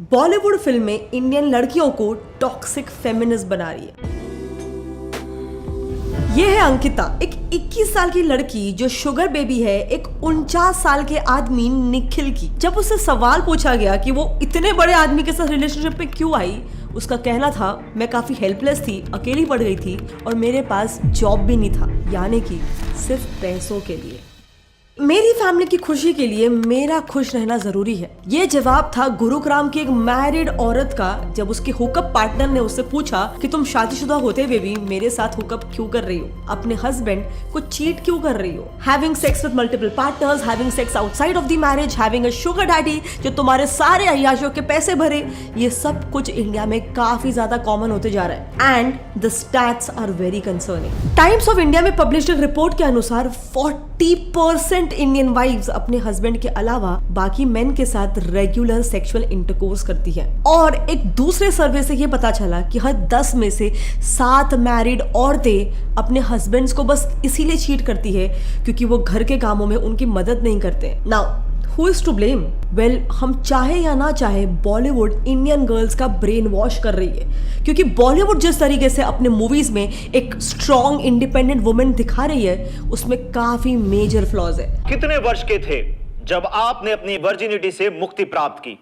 बॉलीवुड फिल्में इंडियन लड़कियों को टॉक्सिक फेमिनिस्ट बना रही है। ये है अंकिता, एक 21 साल की लड़की जो शुगर बेबी है एक 49 साल के आदमी निखिल की। जब उससे सवाल पूछा गया कि वो इतने बड़े आदमी के साथ रिलेशनशिप में क्यों आई, उसका कहना था मैं काफी हेल्पलेस थी, अकेली पड़ गई थी और मेरे पास जॉब भी नहीं था, यानी कि सिर्फ पैसों के लिए। मेरी फैमिली की खुशी के लिए मेरा खुश रहना जरूरी है, ये जवाब था गुरुग्राम की एक मैरिड औरत का जब उसके हुकअप पार्टनर ने उससे पूछा कि तुम शादीशुदा होते हुए भी मेरे साथ हुकअप क्यों कर रही हो, अपने हस्बैंड को चीट क्यों कर रही हो, having sex with multiple partners, having sex outside of the marriage, having a sugar daddy जो तुम्हारे सारे अय्याशों के पैसे भरे। ये सब कुछ इंडिया में काफी ज्यादा कॉमन होते जा रहा है and the stats are very concerning. Times of India में पब्लिश्ड एक रिपोर्ट के अनुसार 40% इंडियन वाइफ्स अपने हस्बैंड के अलावा बाकी मेन के साथ रेगुलर सेक्सुअल इंटरकोर्स करती हैं। और एक दूसरे सर्वे से ये पता चला कि हर 10 में से 7 मैरिड औरतें अपने हस्बैंड्स को बस इसीलिए चीट करती है क्योंकि वो घर के कामों में उनकी मदद नहीं करते। Now Who is to blame? Well, हम चाहे या ना चाहे बॉलीवुड इंडियन गर्ल्स का ब्रेन वॉश कर रही है, क्योंकि बॉलीवुड जिस तरीके से अपने मूवीज में एक स्ट्रॉन्ग इंडिपेंडेंट वुमेन दिखा रही है उसमें काफी मेजर फ्लॉज है। कितने वर्ष के थे जब आपने अपनी वर्जिनिटी से मुक्ति प्राप्त की?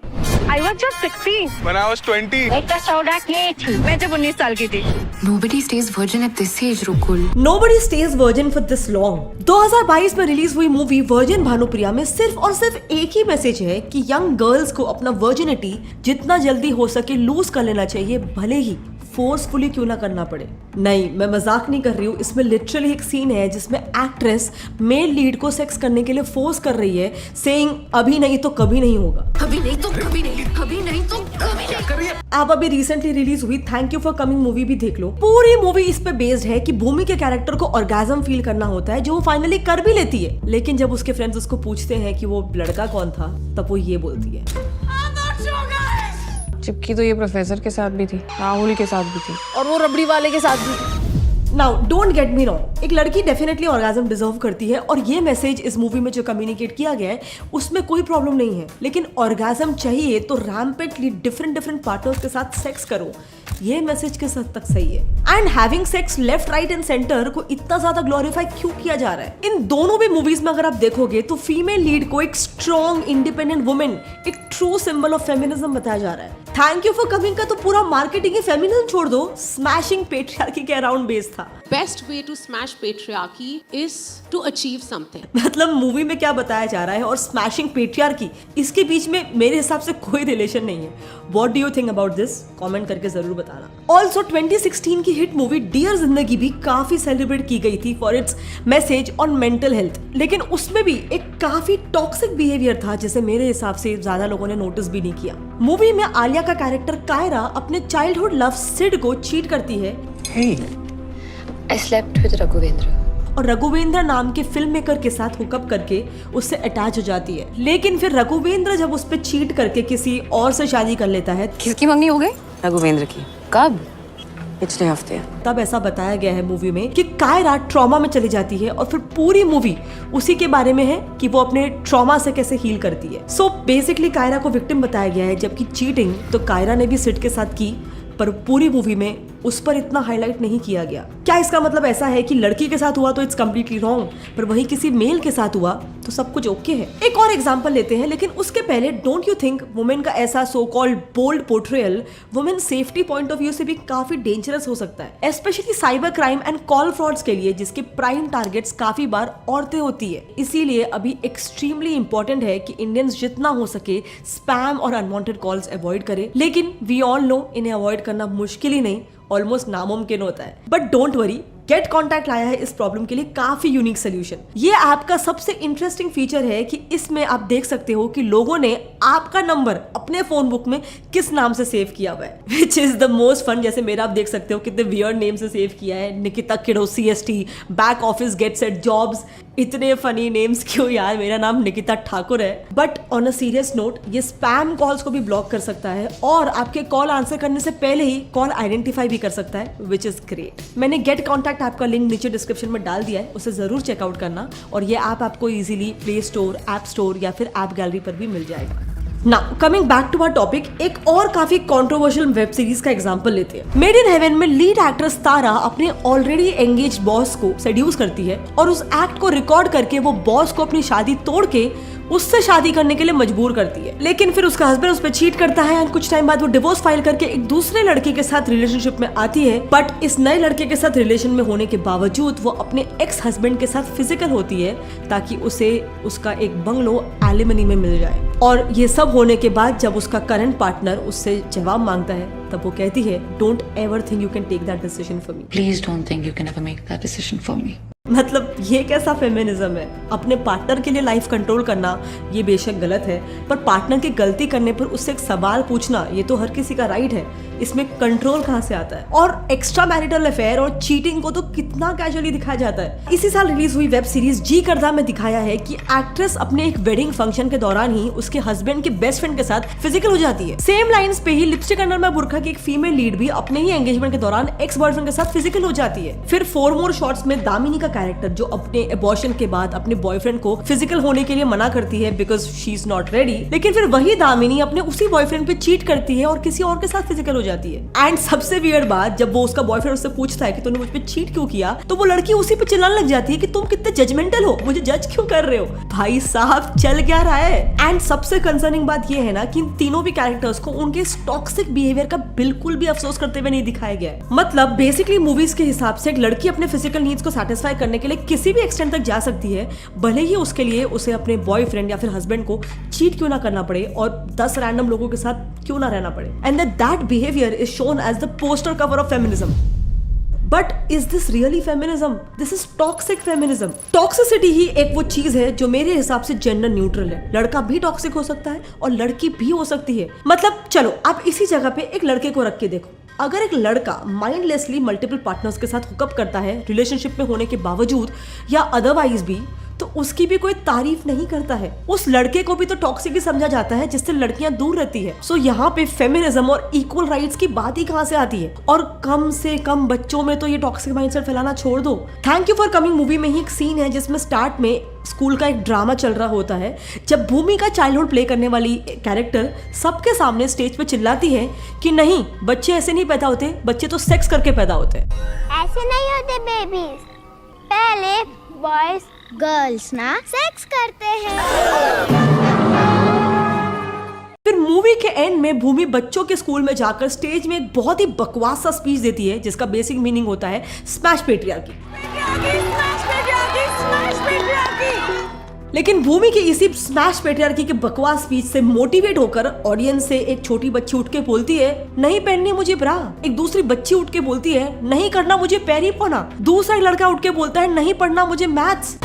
I was just 16. When I was 20. एक तो सौदा की थी, मैं जब 19 साल की थी। Nobody stays virgin at this age, रुकुल। Nobody stays virgin for this long. 2022 में रिलीज हुई मूवी वर्जिन भानुप्रिया में सिर्फ और सिर्फ एक ही मैसेज है कि यंग गर्ल्स को अपना वर्जिनिटी जितना जल्दी हो सके लूज कर लेना चाहिए, भले ही फोर्सफुली क्यों ना करना पड़े। नहीं, मैं मजाक नहीं कर रही हूँ, इसमें लिटरली एक सीन है जिसमें एक्ट्रेस मेल लीड को सेक्स करने के लिए फोर्स कर रही है, सेइंग अभी नहीं तो कभी नहीं होगा, अभी नहीं तो कभी नहीं, अभी नहीं तो कभी नहीं। आप अभी रिसेंटली रिलीज हुई thank you for coming movie भी देख लो। पूरी मूवी इस पे बेस्ड है कि भूमि के कैरेक्टर को ऑर्गेज्म फील करना होता है जो वो फाइनली कर भी लेती है, लेकिन जब उसके फ्रेंड्स उसको पूछते हैं कि वो लड़का कौन था तब वो ये बोलती है। चिपकी तो ये प्रोफेसर के साथ भी थी, राहुल के साथ भी थी और वो रबड़ी वाले के साथ भी। Now don't get me wrong, एक लड़की डेफिनेटली ऑर्गेज्म डिजर्व करती है और ये मैसेज इस मूवी में जो कम्युनिकेट किया गया है उसमें कोई प्रॉब्लम नहीं है, लेकिन ऑर्गेज्म चाहिए तो रैम्पेंटली डिफरेंट पार्टनर्स के साथ सेक्स करो, ये मैसेज किस हद तक सही है। And having sex left right and centre को इतना ज्यादा ग्लोरीफाई क्यों किया जा रहा है? इन दोनों भी मूवीज में अगर आप देखोगे तो फीमेल लीड को एक स्ट्रॉन्ग इंडिपेंडेंट वुमेन, एक ट्रू सिंबल ऑफ फेमिनिज्म बताया जा रहा है। थैंक यू फॉर कमिंग का तो पूरा मार्केटिंग ही फेमिनिज्म छोड़ दो, स्मैशिंग पेट्रियार्की के अराउंड बेस्ड था। Best way to smash patriarchy is to achieve something. मतलब मूवी में क्या बताया जा रहा है और स्मैशिंग पेट्रियार्की, इसके बीच में मेरे हिसाब से कोई रिलेशन नहीं है। What do you think about this? Comment करके जरूर बताना। ऑल्सो 2016 की हिट मूवी डियर जिंदगी भी काफी सेलिब्रेट की गई थी for its message on mental health, लेकिन उसमें भी एक काफी टॉक्सिक बिहेवियर था जिसे मेरे हिसाब से ज्यादा लोगों ने नोटिस भी नहीं किया। मूवी में आलिया का कैरेक्टर कायरा अपने चाइल्डहुड लव सिड को चीट करती है। Hey. I slept with Raghuvendra. और रघुवेंद्र नाम के फिल्म मेकर के साथ हुकअप करके उससे अटैच हो जाती है, लेकिन फिर रघुवेंद्र जब उस पर चीट करके किसी और से शादी कर लेता है। किसकी मंगनी हो गई? रघुवेंद्र की। कब? पिछले हफ्ते। तब ऐसा बताया गया है मूवी में कि कायरा ट्रॉमा में चली जाती है और फिर पूरी मूवी उसी के बारे में है कि वो अपने ट्रॉमा से कैसे हील करती है। सो बेसिकली कायरा को विक्टिम बताया गया है, जबकि चीटिंग तो कायरा ने भी सिड के साथ की, पर पूरी मूवी में उस पर इतना हाईलाइट नहीं किया गया। क्या इसका मतलब ऐसा है कि लड़की के साथ हुआ तो इट्स कम्प्लीटली रॉन्ग, पर वही किसी मेल के साथ हुआ तो सब कुछ ओके है? एक और एग्जांपल लेते हैं, लेकिन उसके पहले डोंट यू थिंक वुमेन का ऐसा so called bold portrayal women safety point of view से भी काफी डेंजरस हो सकता है, specially cyber crime and call frauds के लिए जिसके प्राइम टारगेट्स काफी बार औरतें होती है। इसीलिए अभी एक्सट्रीमली इंपॉर्टेंट है कि इंडियंस जितना हो सके स्पैम और अनवांटेड कॉल्स अवॉइड करें, लेकिन वी ऑल नो इन्हें अवॉइड करना मुश्किल ही नहीं, ऑलमोस्ट नामुमकिन होता है। But don't worry, get contact लाया है इस प्रॉब्लम के लिए काफी यूनिक सोल्यूशन। ये ऐप का सबसे इंटरेस्टिंग फीचर है कि इसमें आप देख सकते हो कि लोगों ने आपका नंबर अपने फोन बुक में किस नाम से सेव किया हुआ है, which is the most fun. जैसे मेरा आप देख सकते हो कितने वियर्ड नेम से सेव किया है, Nikita kiddo CST, back office gets at jobs. इतने फनी नेम्स क्यों यार, मेरा नाम निकिता ठाकुर है। But on a serious note, ये स्पैम कॉल्स को भी ब्लॉक कर सकता है और आपके कॉल आंसर करने से पहले ही कॉल आइडेंटिफाई भी कर सकता है, विच इज ग्रेट। मैंने गेट कॉन्टैक्ट ऐप का लिंक नीचे डिस्क्रिप्शन में डाल दिया है, उसे जरूर चेकआउट करना। और ये ऐप आपको easily play store, app store या फिर ऐप गैलरी पर भी मिल जाएगा। ना coming back to our topic, एक और काफी कंट्रोवर्शियल वेब सीरीज का एग्जांपल लेते हैं। मेड इन हेवन में लीड एक्ट्रेस तारा अपने ऑलरेडी एंगेज्ड बॉस को सेड्यूस करती है और उस एक्ट को रिकॉर्ड करके वो बॉस को अपनी शादी तोड़ के उससे शादी करने के लिए मजबूर करती है। लेकिन फिर उसका हस्बैंड उस पर चीट करता है और कुछ टाइम बाद वो डिवोर्स फाइल करके एक दूसरे लड़के के साथ रिलेशनशिप में आती है। बट इस नए लड़के के साथ रिलेशन में होने के बावजूद वो अपने एक्स हस्बैंड के साथ फिजिकल होती है ताकि उसे उसका एक बंगलो एलिमनी में मिल जाए। और ये सब होने के बाद जब उसका करंट पार्टनर उससे जवाब मांगता है तब वो कहती है, don't ever think you can take that decision for me. Please don't think you can ever make that decision for me. मतलब ये कैसा फेमिनिज्म है? अपने पार्टनर के लिए लाइफ कंट्रोल करना ये बेशक गलत है, पर पार्टनर की गलती करने पर उससे एक सवाल पूछना ये तो हर किसी का राइट है। इसमें कंट्रोल कहाँ से आता है? और एक्स्ट्रा मैरिटल अफेयर और चीटिंग को तो कितना कैजुअली दिखाया जाता है। इसी साल रिलीज हुई वेब सीरीज जी करदा में दिखाया है कि एक्ट्रेस अपने एक वेडिंग फंक्शन के दौरान ही उसके हस्बैंड के बेस्ट फ्रेंड के साथ फिजिकल हो जाती है। सेम लाइंस पे ही लिपस्टिक अंडर में बुरखा की एक फीमेल लीड भी अपने ही एंगेजमेंट के दौरान एक्स बॉयफ्रेंड के साथ फिजिकल हो जाती है। फिर 4 मोर शॉट्स में दामिनी का कैरेक्टर जो अपने अबॉर्शन के बाद अपने बॉयफ्रेंड को फिजिकल होने के लिए मना करती है because she is not ready, लेकिन फिर वही दामिनी अपने उसी बॉयफ्रेंड पे चीट करती है और किसी और के साथ फिजिकल हो जाती है। एंड सबसे वियर्ड बात, जब वो उसका बॉयफ्रेंड उससे पूछता है कि तूने मुझ पे चीट क्यों किया, तो वो लड़की उसी पे चिल्लाने लग जाती है कि तुम कितने जजमेंटल हो, मुझे जज क्यों कर रहे हो। भाई साहब चल क्या रहा है? एंड सबसे कंसर्निंग बात ये है ना कि इन तीनों भी कैरेक्टर्स को उनके टॉक्सिक बिहेवियर का बिल्कुल भी अफसोस करते हुए नहीं दिखाया गया है। मतलब बेसिकली मूवीज के हिसाब से एक लड़की अपने फिजिकल नीड्स को सेटिस्फाई करने के लिए किसी भी एक्सटेंट तक जा सकती है, भले ही उसके लिए उसे अपने बॉयफ्रेंड या फिर हस्बैंड को चीट क्यों ना करना पड़े और 10 रैंडम लोगों के साथ क्यों ना रहना पड़े। And that behaviour is shown as the poster cover of feminism. But is this really feminism? This is toxic feminism. Toxicity ही एक वो चीज है जो मेरे हिसाब से जेंडर न्यूट्रल है। लड़का भी टॉक्सिक हो सकता है और लड़की भी हो सकती है। मतलब चलो आप इसी जगह पे एक लड़के को रख के देखो, अगर एक लड़का माइंडलेसली मल्टीपल पार्टनर्स के साथ हुकअप करता है रिलेशनशिप में होने के बावजूद या अदरवाइज भी, तो उसकी भी कोई तारीफ नहीं करता है। उस लड़के को भी तो टॉक्सिक ही समझा जाता है जिससे लड़कियां दूर रहती है। सो यहाँ पे फेमिनिज्म और इक्वल राइट्स की बात ही कहाँ से आती है? और कम से कम बच्चों में तो ये टॉक्सिक माइंडसेट फैलाना छोड़ दो। Thank you for coming movie में ही एक सीन है जिसमें स्टार्ट में स्कूल का एक ड्रामा चल रहा होता है, जब भूमि का चाइल्डहुड प्ले करने वाली कैरेक्टर सबके सामने स्टेज पे चिल्लाती है कि नहीं, बच्चे ऐसे नहीं पैदा होते, बच्चे तो सेक्स करके पैदा होते हैं। ऐसे नहीं होते बेबीज, पहले बॉयज गर्ल्स ना सेक्स करते हैं। फिर मूवी के एंड में भूमि बच्चों के स्कूल में जाकर स्टेज में एक बहुत ही बकवास सा स्पीच देती है जिसका बेसिक मीनिंग होता है स्मैश पेट्रियार्की। लेकिन भूमि की इसी स्मैश पेट्रियार्की के बकवास स्पीच से मोटिवेट होकर ऑडियंस से एक छोटी बच्ची उठ के बोलती है, नहीं पहननी मुझे ब्रा। एक दूसरी बच्ची उठ के बोलती है, नहीं करना मुझे पैरी पौना। दूसरा लड़का उठ के बोलता है, नहीं पढ़ना मुझे मैथ्स।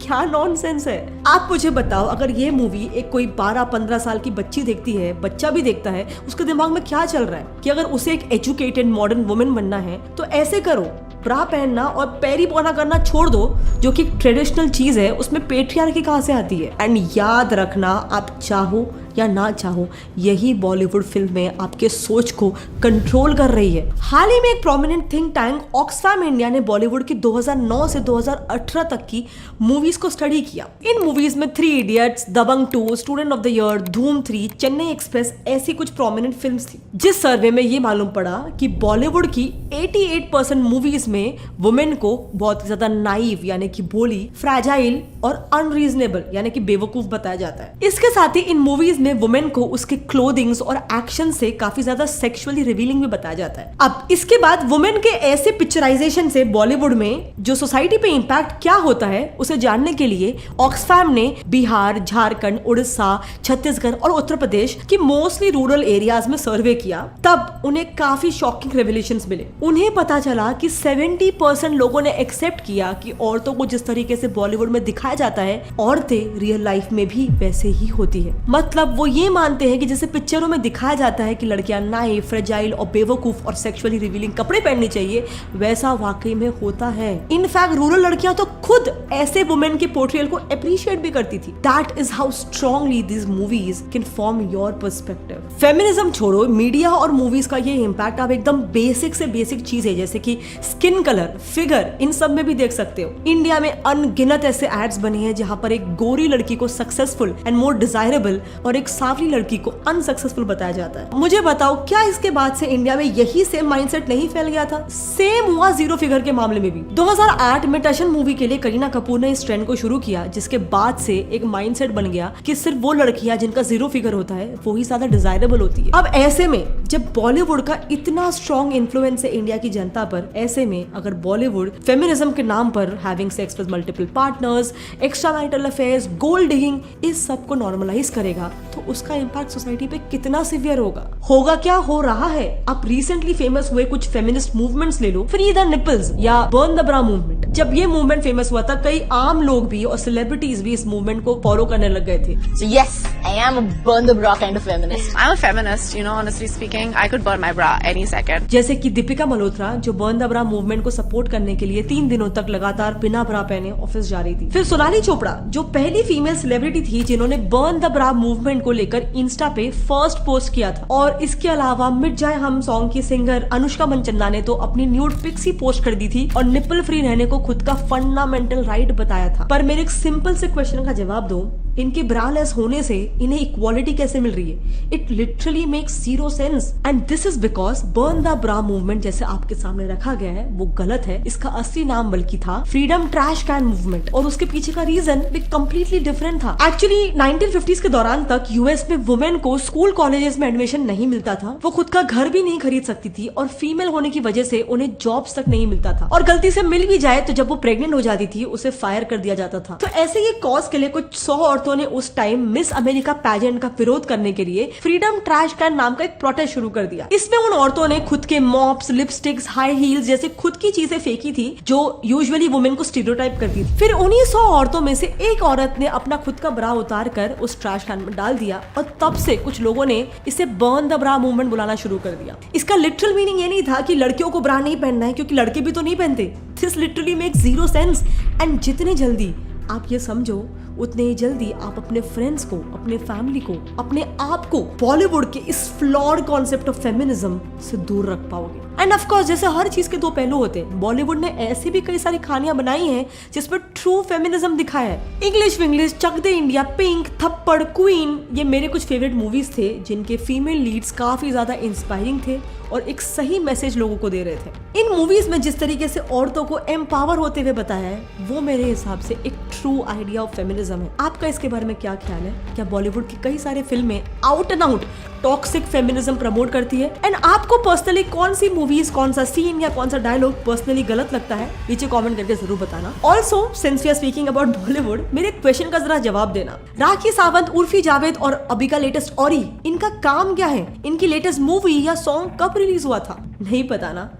क्या नॉनसेंस है? आप मुझे बताओ, अगर ये मूवी एक कोई 12-15 साल की बच्ची देखती है, बच्चा भी देखता है, उसके दिमाग में क्या चल रहा है कि अगर उसे एक एजुकेटेड मॉडर्न वुमेन बनना है तो ऐसे करो, ब्रा पहनना और पैरी पौना करना छोड़ दो, जो कि ट्रेडिशनल चीज है। उसमें पेट्रियार्की कहाँ से आती है? एंड याद रखना, आप चाहो या ना चाहो, यही बॉलीवुड फिल्म में आपके सोच को कंट्रोल कर रही है। हाल ही में एक prominent think tank Oxfam India ने बॉलीवुड की 2009 से 2018 तक की मूवीज को स्टडी किया। इन मूवीज में 3 idiots, Dabangg 2, student of the year, Dhoom 3, Chennai express ऐसी कुछ प्रोमिनेंट फिल्म्स थी। जिस सर्वे में ये मालूम पड़ा कि बॉलीवुड की 88% मूवीज में वुमेन को बहुत ज्यादा नाइव यानी कि भोली, फ्रैजाइल और अनरीजनेबल यानी कि बेवकूफ बताया जाता है। इसके साथ ही इन मूवीज में वुमेन को उसके क्लोथिंग्स और एक्शन से काफी ज्यादा सेक्सुअली रिवीलिंग भी बताया जाता है। अब इसके बाद वुमेन के ऐसे पिक्चराइजेशन से बॉलीवुड में जो सोसाइटी पे इंपैक्ट क्या होता है उसे जानने के लिए ऑक्सफैम ने बिहार, झारखंड, उड़ीसा, छत्तीसगढ़ और उत्तर प्रदेश की मोस्टली रूरल एरियाज में सर्वे किया। तब उन्हें काफी शॉकिंग रेवलेशंस मिले। उन्हें पता चला कि 70% लोगों ने एक्सेप्ट किया कि औरतों को जिस तरीके से बॉलीवुड में दिखाया जाता है, औरतें रियल लाइफ में भी वैसे ही होती है। मतलब मतलब वो ये मानते हैं कि जैसे पिक्चरों में दिखाया जाता है कि लड़कियां नाइफ, फ्रेजाइल और बेवकूफ और सेक्सुअली रिवीलिंग कपड़े पहनने चाहिए, वैसा वाकई में होता है। इनफैक्ट रूरल लड़कियां तो खुद ऐसे वुमेन के पोर्ट्रेयल को अप्रिशिएट भी करती थी। That is how strongly these movies can form your perspective. Feminism छोड़ो, मीडिया और मूवीज का ये इम्पैक्ट आप एकदम बेसिक से बेसिक चीज है जैसे कि स्किन कलर, फिगर, इन सब में भी देख सकते हो। इंडिया में अनगिनत ऐसे एड्स बने हैं जहां पर एक गोरी लड़की को सक्सेसफुल एंड मोर डिजायरेबल और एक सांवली लड़की को अनसक्सेसफुल बताया जाता है। मुझे बताओ, क्या इसके बाद से इंडिया में यही सेम माइंडसेट नहीं फैल गया था? सेम हुआ जीरो फिगर के मामले में भी। 2008 में टशन मूवी के लिए करीना कपूर ने इस ट्रेंड को शुरू किया, जिसके बाद से एक माइंडसेट बन गया कि सिर्फ वो लड़कियां जिनका जीरो फिगर होता है वो ही ज्यादा डिजायरेबल होती है। अब ऐसे में जब बॉलीवुड का इतना स्ट्रॉन्ग इन्फ्लुएंस है इंडिया की जनता पर, ऐसे में अगर बॉलीवुड फेमिनिज्म के नाम पर having sex with multiple partners, extra marital affairs, gold digging, इस सब को नॉर्मलाइज करेगा तो उसका इम्पैक्ट सोसाइटी पे कितना सीवियर होगा क्या हो रहा है। आप रिसेंटली फेमस हुए कुछ फेमिनिस्ट मूवमेंट्स ले लो, फ्री द निपल्स या बर्न द ब्रा मूवमेंट। जब ये मूवमेंट फेमस हुआ था, कई आम लोग भी और सेलिब्रिटीज भी इस मूवमेंट को फॉलो करने लग गए थे। So yes, I am a burn the bra kind of feminist. I'm a feminist, you know, honestly speaking. I could burn my bra any second. जैसे कि दीपिका मल्होत्रा, जो बर्न द ब्रा मूवमेंट को support करने के लिए 3 दिनों तक लगातार बिना ब्रा पहने ऑफिस जा रही थी। फिर सोनाली चोपड़ा, जो पहली फीमेल सेलिब्रिटी थी जिन्होंने बर्न द ब्रा मूवमेंट को लेकर इंस्टा पे फर्स्ट पोस्ट किया था। और इसके अलावा मिट जाए हम सॉन्ग की सिंगर अनुष्का मनचंदा ने तो अपनी न्यूड पिक्स ही पोस्ट कर दी थी और निपल फ्री रहने को खुद का फंडामेंटल राइट बताया था। पर मेरे एक सिंपल से क्वेश्चन का जवाब दो, इनके ब्रालेस होने से इन्हें इक्वालिटी कैसे मिल रही है? It literally makes zero sense and this is because burn the bra movement जैसे आपके सामने रखा गया है वो गलत है। इसका असली नाम बल्कि था फ्रीडम ट्रैश कैन मूवमेंट और उसके पीछे का रीजन भी कम्प्लीटली डिफरेंट था। एक्चुअली 1950s के दौरान तक यूएस में वुमेन को स्कूल कॉलेजेस में एडमिशन नहीं मिलता था, वो खुद का घर भी नहीं खरीद सकती थी और फीमेल होने की वजह से उन्हें जॉब्स तक नहीं मिलता था और गलती से मिल भी जाए तो जब वो प्रेग्नेंट हो जाती थी उसे फायर कर दिया जाता था। तो ऐसे ही कॉज के लिए कुछ 100 औरतों ने उस टाइम मिस अमेरिका पैजेंट का विरोध करने के लिए फ्रीडम ट्रैश कैन नाम का एक प्रोटेस्ट शुरू कर दिया। इसमें उन औरतों ने खुद के मॉप्स, लिपस्टिक्स, हाई हील्स जैसे खुद की चीजें फेंकी थी जो यूजुअली वुमेन को स्टीरियोटाइप करती थी। फिर उन्हीं 100 औरतों में से एक औरत ने अपना खुद का ब्रा उतार कर उस ट्रैश कैन में डाल दिया और तब से कुछ लोगों ने इसे बर्न द ब्रा मूवमेंट बुलाना शुरू कर दिया। इसका लिटरल मीनिंग ये नहीं था कि लड़कियों को ब्रा नहीं पहनना है क्योंकि लड़के भी तो नहीं पहनते। This literally make zero sense and जितने जल्दी आप ये समझो उतने ही जल्दी आप अपने फ्रेंड्स को, अपने फैमिली को, अपने आप को बॉलीवुड के इस फ्लॉड कॉन्सेप्ट ऑफ फेमिनिज्म से दूर रख पाओगे। एंड ऑफ कोर्स जैसे हर चीज के दो पहलू होते हैं, बॉलीवुड ने ऐसी भी कई सारी कहानियां बनाई हैं जिसमें ट्रू फेमिनिज्म दिखाया है। इंग्लिश विंग्लिश, चक दे इंडिया, पिंक, थप्पड़, क्वीन, ये मेरे कुछ फेवरेट मूवीज थे जिनके फीमेल लीड्स काफी ज्यादा इंस्पायरिंग थे और एक सही मैसेज लोगों को दे रहे थे। इन मूवीज में जिस तरीके से औरतों को एम्पावर होते हुए बताया है वो मेरे हिसाब से एक ट्रू आइडिया ऑफ फेमिनिज्म है। आपका इसके बारे में क्या ख्याल है? क्या बॉलीवुड की कई सारी फिल्में out and out toxic feminism promote करती है? एंड आपको पर्सनली कौन सी मूवीज, कौन सा सीन या कौन सा डायलॉग पर्सनली गलत लगता है? नीचे कमेंट करके जरूर बताना। Also since we are speaking about Bollywood, मेरे क्वेश्चन का जरा जवाब देना। राखी सावंत, उर्फी जावेद और अभी का लेटेस्ट औरी, इनका काम क्या है? इनकी लेटेस्ट मूवी या सॉन्ग कब रिलीज हुआ था? नहीं पता ना,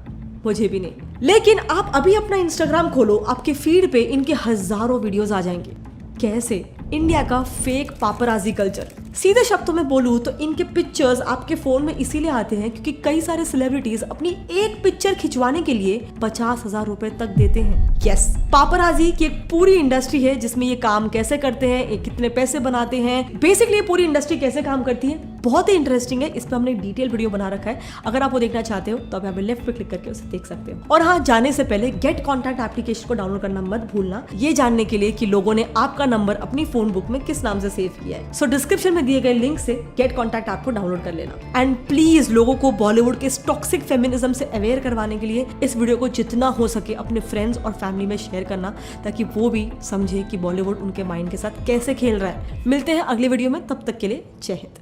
मुझे भी नहीं। लेकिन आप अभी अपना इंस्टाग्राम खोलो, आपके फीड पे इनके हजारों वीडियोस आ जाएंगे। कैसे? इंडिया का फेक पापराजी कल्चर। सीधे शब्दों में बोलूं तो इनके पिक्चर्स आपके फोन में इसीलिए आते हैं क्योंकि कई सारे सेलिब्रिटीज अपनी एक पिक्चर खिंचवाने के लिए 50,000 रुपए तक देते हैं। यस, पापराजी की एक पूरी इंडस्ट्री है जिसमें ये काम कैसे करते हैं, ये कितने पैसे बनाते हैं, बेसिकली ये पूरी इंडस्ट्री कैसे काम करती है, बहुत ही इंटरेस्टिंग है। इस पर हमने डिटेल वीडियो बना रखा है, अगर आप वो देखना चाहते हो तो आप यहाँ पे लेफ्ट पे क्लिक करके उसे देख सकते हो। और हाँ, जाने से पहले गेट कॉन्टैक्ट एप्लीकेशन को डाउनलोड करना मत भूलना, ये जानने के लिए कि लोगों ने आपका नंबर अपनी फोन बुक में किस नाम से सेव किया है। सो डिस्क्रिप्शन में दिए गए लिंक से गेट कॉन्टैक्ट ऐप को डाउनलोड कर लेना। एंड प्लीज लोगों को बॉलीवुड के टॉक्सिक फेमिनिज्म से अवेयर करवाने के लिए इस वीडियो को जितना हो सके अपने फ्रेंड्स और फैमिली में शेयर करना, ताकि वो भी समझे कि बॉलीवुड उनके माइंड के साथ कैसे खेल रहा है। मिलते हैं अगले वीडियो में, तब तक के लिए जय हिंद।